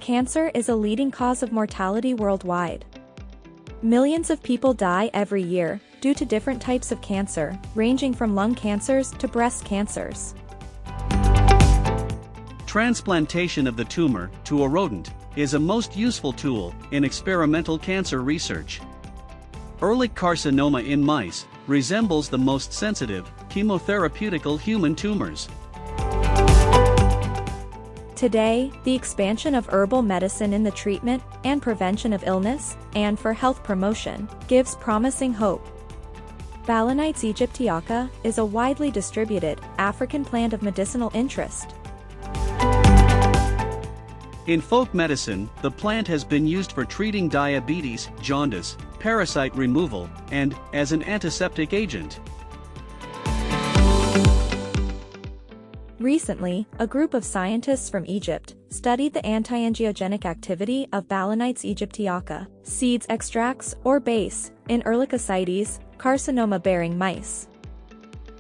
Cancer is a leading cause of mortality worldwide. Millions of people die every year due to different types of cancer, ranging from lung cancers to breast cancers. Transplantation of the tumor to a rodent is a most useful tool in experimental cancer research. Ehrlich carcinoma in mice resembles the most sensitive, chemotherapeutical human tumors. Today, the expansion of herbal medicine in the treatment and prevention of illness, and for health promotion, gives promising hope. Balanites aegyptiaca is a widely distributed African plant of medicinal interest. In folk medicine, the plant has been used for treating diabetes, jaundice, parasite removal, and as an antiseptic agent. Recently, a group of scientists from Egypt studied the anti-angiogenic activity of Balanites aegyptiaca, seeds extracts or base, in Ehrlich carcinoma-bearing mice.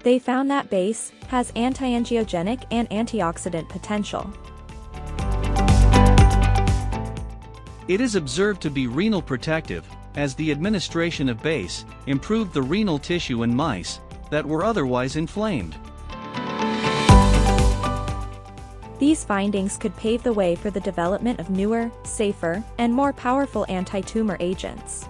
They found that base has anti-angiogenic and antioxidant potential. It is observed to be renal protective, as the administration of base improved the renal tissue in mice that were otherwise inflamed. These findings could pave the way for the development of newer, safer, and more powerful anti-tumor agents.